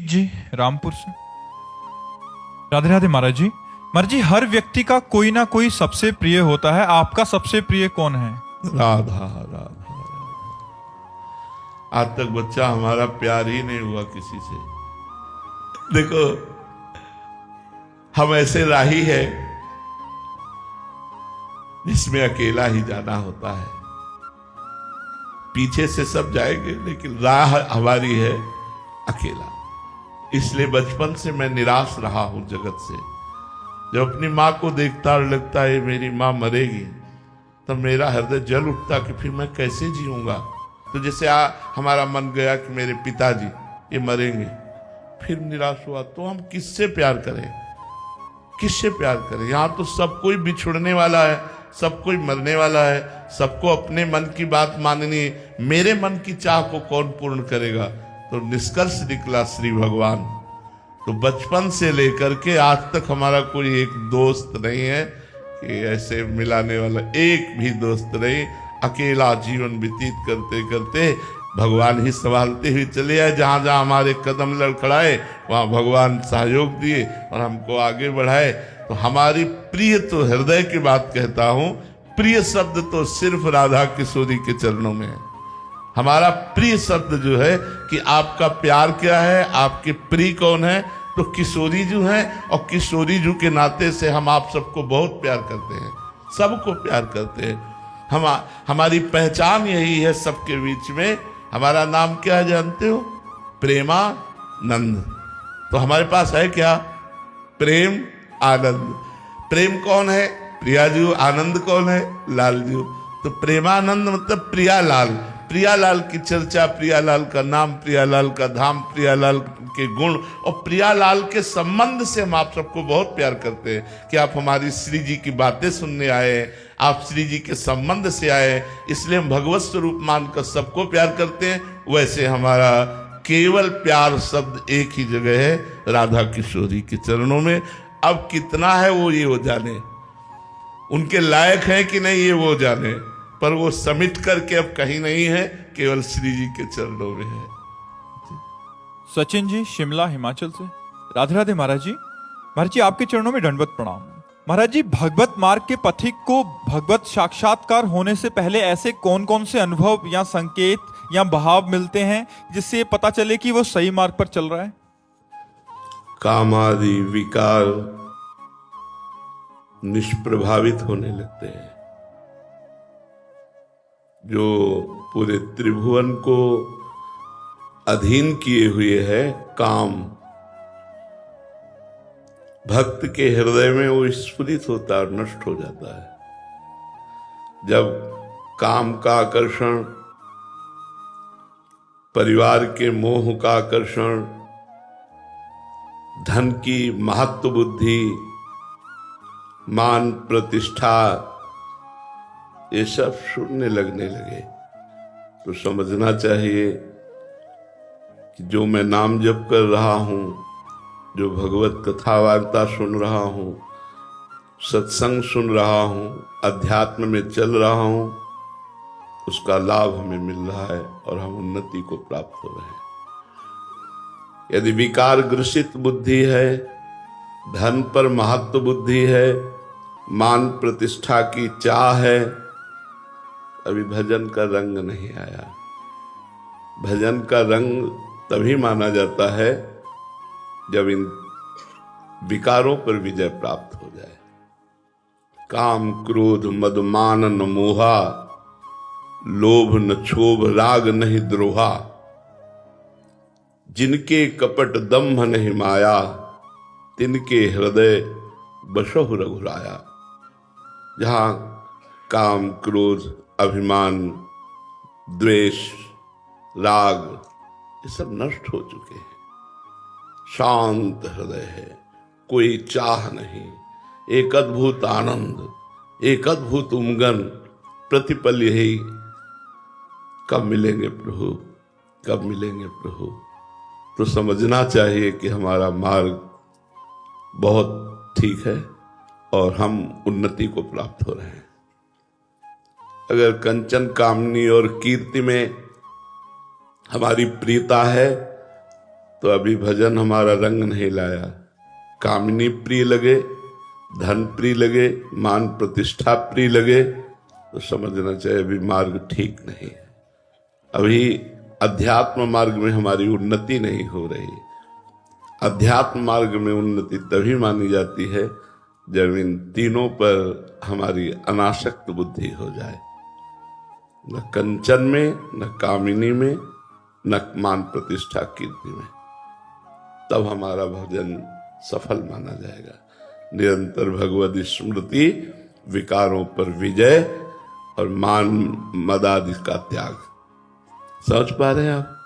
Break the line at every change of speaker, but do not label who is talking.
जी रामपुर से। राधे राधे महाराज जी। महाराज जी, हर व्यक्ति का कोई ना कोई सबसे प्रिय होता है, आपका सबसे प्रिय कौन है?
राधा राधा। आज तक बच्चा हमारा प्यार ही नहीं हुआ किसी से। देखो, हम ऐसे राही है जिसमें अकेला ही जाना होता है। पीछे से सब जाएंगे लेकिन राह हमारी है अकेला। इसलिए बचपन से मैं निराश रहा हूं जगत से। जब अपनी माँ को देखता और लगता है मेरी माँ मरेगी, तब मेरा हृदय जल उठता कि फिर मैं कैसे जीऊंगा। तो जैसे हमारा मन गया कि मेरे पिताजी ये मरेंगे, फिर निराश हुआ तो हम किससे प्यार करें, किससे प्यार करें। यहां तो सब कोई बिछुड़ने वाला है, सब कोई मरने वाला है, सबको अपने मन की बात माननी है। मेरे मन की चाह को कौन पूर्ण करेगा। तो निष्कर्ष निकला श्री भगवान। तो बचपन से लेकर के आज तक हमारा कोई एक दोस्त नहीं है कि ऐसे मिलाने वाला, एक भी दोस्त नहीं। अकेला जीवन व्यतीत करते करते भगवान ही संभालते हुए चले आए। जहां जहां हमारे कदम लड़खड़ाए वहां भगवान सहयोग दिए और हमको आगे बढ़ाए। तो हमारी प्रिय, तो हृदय की बात कहता हूं, प्रिय शब्द तो सिर्फ राधा किशोरी के चरणों में है। हमारा प्रिय शब्द जो है कि आपका प्यार क्या है, आपके प्रिय कौन है, तो किशोरी जी हैं। और किशोरी जी के नाते से हम आप सबको बहुत प्यार करते हैं, सबको प्यार करते हैं। हमारी पहचान यही है सबके बीच में। हमारा नाम क्या है जानते हो? प्रेमानंद। तो हमारे पास है क्या? प्रेम आनंद। प्रेम कौन है? प्रिया जी। आनंद कौन है? लाल जी। तो प्रेमानंद मतलब प्रियालाल। प्रियालाल की चर्चा, प्रियालाल का नाम, प्रियालाल का धाम, प्रियालाल के गुण और प्रियालाल के संबंध से हम आप सबको बहुत प्यार करते हैं कि आप हमारी श्री जी की बातें सुनने आए, आप श्री जी के संबंध से आए। इसलिए हम भगवत स्वरूप मानकर सबको प्यार करते हैं। वैसे हमारा केवल प्यार शब्द एक ही जगह है, राधा किशोरी के चरणों में। अब कितना है वो ये वो जाने, उनके लायक है कि नहीं ये वो जाने, पर वो समिट करके अब कहीं नहीं है, केवल श्री जी के चरणों में है।
सचिन जी शिमला हिमाचल से। राधे राधे महाराज जी। महाराज जी, आपके चरणों में दंडवत प्रणाम। महाराज जी, भगवत मार्ग के पथिक को भगवत साक्षात्कार होने से पहले ऐसे कौन कौन से अनुभव या संकेत या भाव मिलते हैं जिससे ये पता चले कि वो सही मार्ग पर चल रहा है?
कामादि विकार निष्प्रभावित होने लगते हैं। जो पूरे त्रिभुवन को अधीन किए हुए है काम, भक्त के हृदय में वो स्फुरित होता है और नष्ट हो जाता है। जब काम का आकर्षण, परिवार के मोह का आकर्षण, धन की महत्व बुद्धि, मान प्रतिष्ठा, ये सब शून्य लगने लगे, तो समझना चाहिए कि जो मैं नाम जप कर रहा हूं, जो भगवत कथा वार्ता सुन रहा हूं, सत्संग सुन रहा हूं, अध्यात्म में चल रहा हूं, उसका लाभ हमें मिल रहा है और हम उन्नति को प्राप्त हो रहे हैं। यदि विकार ग्रसित बुद्धि है, धन पर महत्व बुद्धि है, मान प्रतिष्ठा की चाह है, अभी भजन का रंग नहीं आया। भजन का रंग तभी माना जाता है जब इन विकारों पर विजय प्राप्त हो जाए। काम क्रोध मद मान न मोहा, लोभ न क्षोभ राग नहीं द्रोहा, जिनके कपट दम्भ नहीं माया, तिनके हृदय बसहु रघुराया। जहां काम क्रोध अभिमान द्वेष राग ये सब नष्ट हो चुके हैं, शांत हृदय है, कोई चाह नहीं, एक अद्भुत आनंद, एक अद्भुत उमंग, प्रतिपल यही कब मिलेंगे प्रभु, कब मिलेंगे प्रभु। तो समझना चाहिए कि हमारा मार्ग बहुत ठीक है और हम उन्नति को प्राप्त हो रहे हैं। अगर कंचन कामनी और कीर्ति में हमारी प्रियता है तो अभी भजन हमारा रंग नहीं लाया। कामिनी प्रिय लगे, धन प्रिय लगे, मान प्रतिष्ठा प्रिय लगे, तो समझना चाहिए अभी मार्ग ठीक नहीं है। अभी अध्यात्म मार्ग में हमारी उन्नति नहीं हो रही। अध्यात्म मार्ग में उन्नति तभी मानी जाती है जब इन तीनों पर हमारी अनासक्त बुद्धि हो जाए, न कंचन में, न कामिनी में, न मान प्रतिष्ठा कीर्ति में, तब हमारा भजन सफल माना जाएगा। निरंतर भगवत स्मृति, विकारों पर विजय और मान मदादि का त्याग। समझ पा रहे हैं आप?